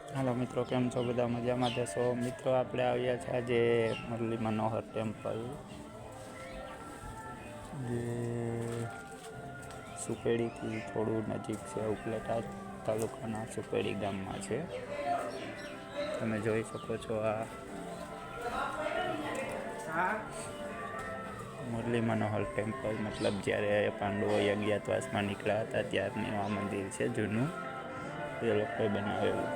હાલો મિત્રો, કેમ છો? બધા મજામાં જશો? મિત્રો, આપણે આવ્યા છે આજે મુરલી મનોહર ટેમ્પલ, જે સુપેડીથી થોડું નજીક છે. ઉપલેટા તાલુકાના સુપેડી ગામમાં છે. તમે જોઈ શકો છો આ મુરલી મનોહર ટેમ્પલ, મતલબ જ્યારે પાંડવો અજ્ઞાતવાસમાં નીકળ્યા હતા ત્યારનું આ મંદિર છે જૂનું, એ લોકોએ બનાવેલું.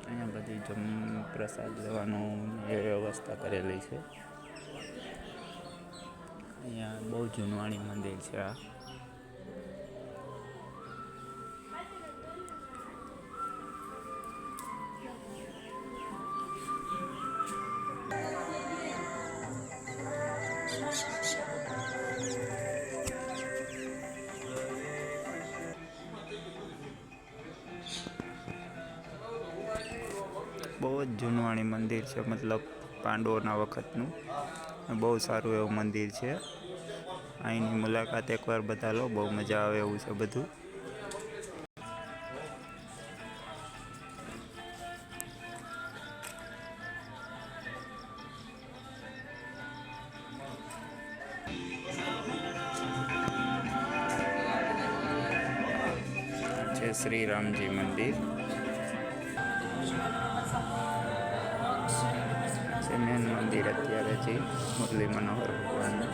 અહીંયા બધી પ્રસાદ લેવાનું એ વ્યવસ્થા કરેલી છે. અહીંયા બહુ જૂનવાણી મંદિર છે આ. બહુ જ જૂનવાણી મંદિર છે, મતલબ પાંડવોના વખતનું. બહુ સારું એવું મંદિર છે. અહીંની મુલાકાત એકવાર બધા લો, બહુ મજા આવે એવું છે બધું. છે શ્રી રામજી મંદિર. મેન મંદિર અત્યારે છે મુરલી મનોહર ભગવાનનું.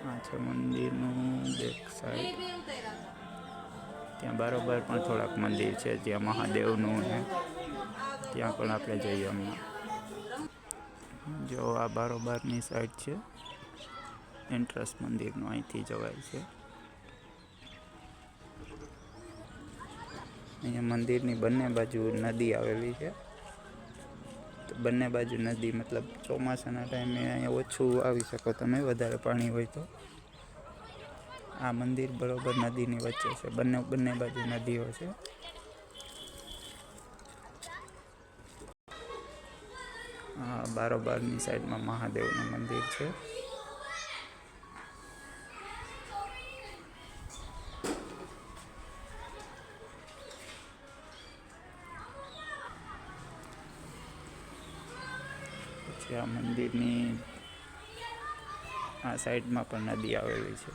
આ છે મંદિરનું બેક સાઈડ. ત્યાં બારોબાર પણ થોડાક મંદિર છે, જ્યાં મહાદેવનું ને ત્યાં પણ આપણે જઈએ હમણાં. જો આ બારોબારની સાઈડ છે એન્ટ્રન્સ મંદિરનું, અહીંથી જવાય છે. અહીંયા મંદિરની બંને બાજુ નદી આવેલી છે. તો બંને બાજુ નદી, મતલબ ચોમાસાના ટાઈમે અહીંયા ઓછું આવી શકો તમે, વધારે પાણી હોય તો. આ મંદિર બરોબર નદીની વચ્ચે છે, બંને બાજુ નદીઓ છે. બારોબારની સાઈડમાં મહાદેવનું મંદિર છે. પછી આ મંદિરની આ સાઈડમાં પણ નદી આવેલી છે.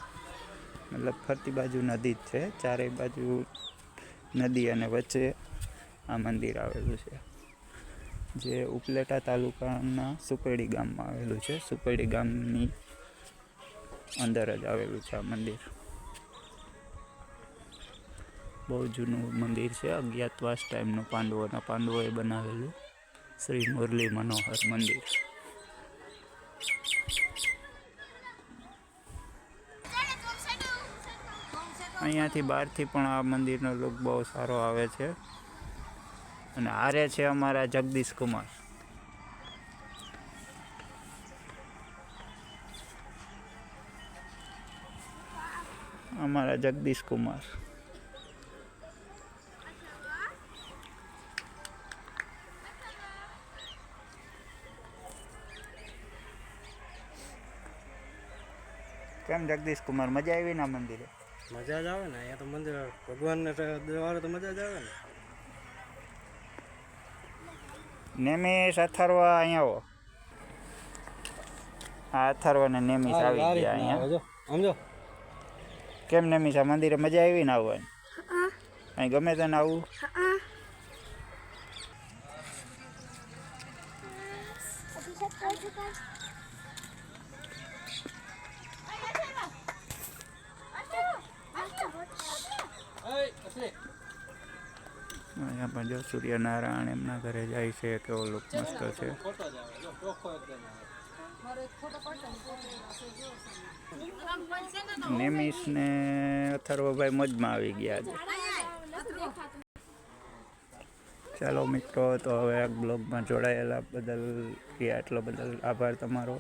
મતલબ ફરતી બાજુ નદી જ છે, ચારેય બાજુ નદી અને વચ્ચે આ મંદિર આવેલું છે, જે ઉપલેટા તાલુકાના સુપેડી ગામમાં આવેલું છે. સુપેડી ગામની અંદર જ આવેલું છે આ મંદિર. બહુ જૂનું મંદિર છે, અજ્ઞાતવાસ ટાઈમનું પાંડવોએ બનાવેલું શ્રી મુરલી મનોહર મંદિર. અહીંયાથી બહારથી પણ આ મંદિરનો લુક બહુ સારો આવે છે. અને આરે છે અમારા જગદીશ કુમાર. કેમ જગદીશ કુમાર, મજા આવી ને આ મંદિરે? મજા જ આવે ને, અહીંયા તો મંદિર ભગવાનને દેવાળે તો મજા જ આવે ને. નેમિસ અથર્વા અહીંયા આવો. આ અથર્વા ને નેમિસ આવી ગયા અહીંયા. સમજો કેમ નેમિસ, આ મંદિરે મજા આવી ને આવવાની? અહીં ગમે તને આવું? અહીંયા પણ જો સૂર્યનારાયણ એમના ઘરે જાય છે, કેવો લુક મસ્ત છે. નેમિસ ને અથર્વભાઈ મોજમાં આવી ગયા છે. ચાલો મિત્રો, તો હવે આ બ્લોગમાં જોડાયેલા બદલ આટલો બદલ આભાર તમારો.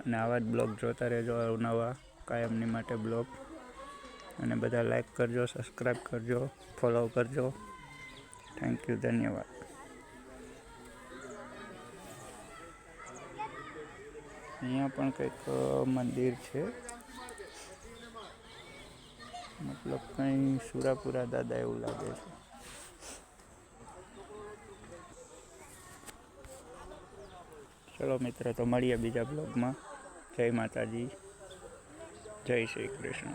અને આવા જ બ્લોગ જોતા રહેજો, નવા કાયમની માટે બ્લોગ. અને બધા લાઈક કરજો, સબસ્ક્રાઈબ કરજો, ફોલો કરજો. થેન્ક યુ, ધન્યવાદ. અહીંયા પણ કંઈક મંદિર છે, મતલબ કંઈ સુરાપુરા દાદા એવું લાગે છે. ચલો મિત્રો, તો મળીએ બીજા બ્લોગમાં. જય માતાજી, જય શ્રી કૃષ્ણ.